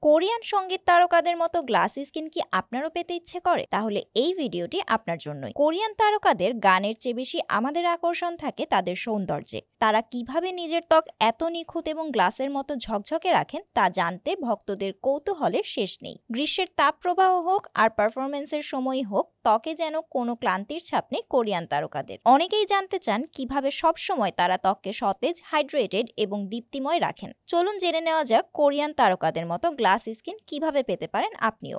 Korean সঙ্গীত তারকাদের মতো গ্লাস স্কিন কি আপনারও পেতে ইচ্ছে করে? তাহলে এই ভিডিওটি আপনার জন্যই। কোরিয়ান তারকাদের গানের চেয়ে বেশি আমাদের আকর্ষণ থাকে তাদের সৌন্দর্যে। তারা কিভাবে নিজের ত্বক এত নিখুঁত এবং গ্লাসের মতো ঝকঝকে রাখেন তা জানতে ভক্তদের কৌতূহলের শেষ নেই। গ্রীষ্মের তাপপ্রবাহ হোক আর পারফরমেন্সের সময়ই হোক, ত্বকে যেন কোনো ক্লান্তির ছাপ নেই কোরিয়ান তারকাদের। অনেকেই জানতে চান কিভাবে সবসময় তারা ত্বককে সতেজ, হাইড্রেটেড এবং দীপ্তিময় রাখেন। চলুন জেনে নেওয়া যাক কোরিয়ান তারকাদের মতো গ্লাস স্কিন কিভাবে পেতে পারেন আপনিও।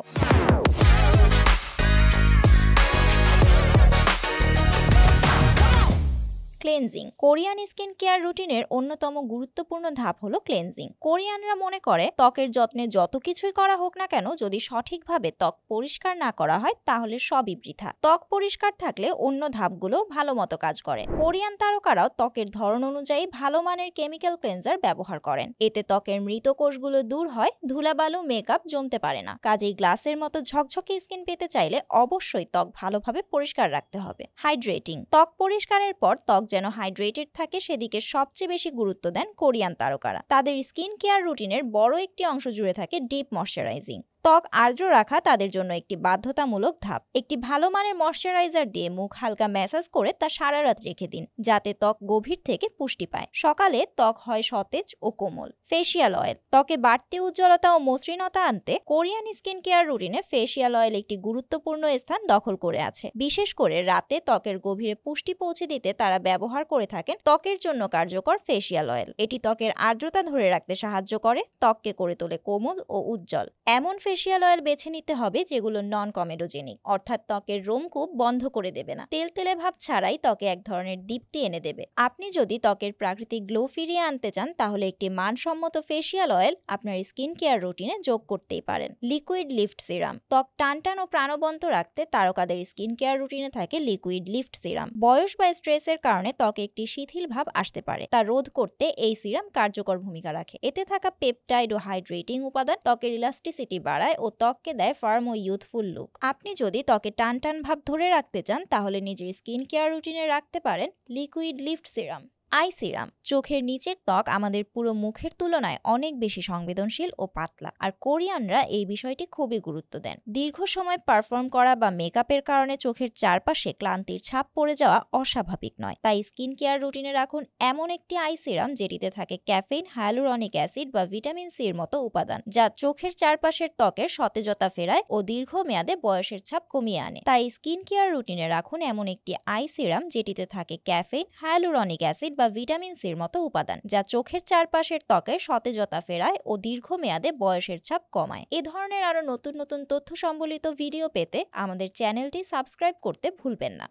ক্লেনজিং। কোরিয়ান স্কিন কেয়ার রুটিনের অন্যতম গুরুত্বপূর্ণ ধাপ হলো ক্লেনজিং। কোরিয়ানরা মনে করে ত্বকের যত্নে যত কিছুই করা হোক না কেন, যদি সঠিকভাবে ত্বক পরিষ্কার না করা হয় তাহলে সবই বৃথা। ত্বক পরিষ্কার থাকলে অন্য ধাপগুলো ভালো মতো কাজ করে। কোরিয়ান তারকারাও ত্বকের ধরন অনুযায়ী ভালো মানের কেমিক্যাল ক্লেনজার ব্যবহার করেন। এতে ত্বকের মৃত কোষগুলো দূর হয়, ধুলাবালু, মেকআপ জমতে পারে না। কাজেই গ্লাসের মতো ঝকঝকে স্কিন পেতে চাইলে অবশ্যই ত্বক ভালোভাবে পরিষ্কার রাখতে হবে। হাইড্রেটিং। ত্বক পরিষ্কারের পর ত্বক যেন হাইড্রেটেড থাকে সেদিকে সবচেয়ে বেশি গুরুত্ব দেন কোরিয়ান তারকারা। তাদের স্কিন কেয়ার রুটিনের বড় একটি অংশ জুড়ে থাকে ডিপ ময়শ্চারাইজিং। ত্বক আর্দ্র রাখা তাদের জন্য একটি বাধ্যতামূলক ধাপ। একটি ভালো মানের ময়শ্চারাইজার দিয়ে মুখ হালকা ম্যাসাজ করে তা সারা রাত রেখে দিন, যাতে ত্বক গভীর থেকে পুষ্টি পায়। সকালে ত্বক হয় সতেজ ও কোমল। Facial oil. ত্বকে বাড়তি উজ্জ্বলতা ও মসৃণতা আনতে কোরিয়ান স্কিন কেয়ার রুটিনে ফেসিয়াল অয়েল একটি গুরুত্বপূর্ণ স্থান দখল করে আছে। বিশেষ করে রাতে ত্বকের গভীরে পুষ্টি পৌঁছে দিতে তারা ব্যবহার করে থাকেন ত্বকের জন্য কার্যকর ফেসিয়াল অয়েল। এটি ত্বকের আর্দ্রতা ধরে রাখতে সাহায্য করে, ত্বককে করে তোলে কোমল ও উজ্জ্বল। এমন ফেসিয়াল অয়েল বেছে নিতে হবে যেগুলো নন কমেডোজেনিক, অর্থাৎ ত্বকের রোমকূপ বন্ধ করে দেবে না। তেলতেলে ভাব ছাড়াই ত্বকে এক ধরনের দীপ্তি এনে দেবে। আপনি যদি ত্বকের প্রাকৃতিক গ্লো ফিরিয়ে আনতে চান তাহলে একটি মানসম্মত ফেসিয়াল অয়েল আপনার স্কিন কেয়ার রুটিনে যোগ করতেই পারেন। Liquid lift serum. ত্বক টানটান ও প্রাণবন্ত রাখতে তারকাদের স্কিন কেয়ার রুটিনে থাকে লিকুইড লিফট সিরাম। বয়স বা স্ট্রেসের কারণে ত্বকে একটি শিথিল ভাব আসতে পারে, তা রোধ করতে এই সিরাম কার্যকর ভূমিকা রাখে। এতে থাকা পেপটাইড ও হাইড্রেটিং উপাদান ত্বকের ইলাস্টিসিটি বাড়ায় ও ত্বককে দেয় ফার্ম ও ইউথফুল লুক। আপনি যদি ত্বকে টানটান ভাব ধরে রাখতে চান তাহলে নিজের স্কিন কেয়ার রুটিনে রাখতে পারেন liquid lift serum. I serum. চোখের নিচের ত্বক আমাদের পুরো মুখের তুলনায় অনেক বেশি সংবেদনশীল ও পাতলা, আর কোরিয়ানরা এই বিষয়টি খুবই গুরুত্ব দেন। দীর্ঘ সময় পারফর্ম করা বা মেকআপের কারণে চোখের চারপাশে ক্লান্তির ছাপ পড়ে যাওয়া অস্বাভাবিক নয়। তাই স্কিন কেয়ার রুটিনে রাখুন এমন একটি আই সিরাম যেটিতে থাকে ক্যাফেইন, হায়ালুরনিক অ্যাসিড বা ভিটামিন সির মতো উপাদান, যা চোখের চারপাশের ত্বকের সতেজতা ফেরায় ও দীর্ঘমেয়াদে বয়সের ছাপ কমিয়ে আনে। তাই স্কিন কেয়ার রুটিনে রাখুন এমন একটি আই সিরাম যেটিতে থাকে ক্যাফেইন, হায়ালুরনিক অ্যাসিড বা ভিটামিন সির মতো উপাদান, যা চোখের চারপাশের ত্বকের সতেজতা ফেরায় ও দীর্ঘমেয়াদে বয়সের ছাপ কমায়। এ ধরনের আরো নতুন নতুন তথ্য সম্বলিত ভিডিও পেতে আমাদের চ্যানেলটি সাবস্ক্রাইব করতে ভুলবেন না।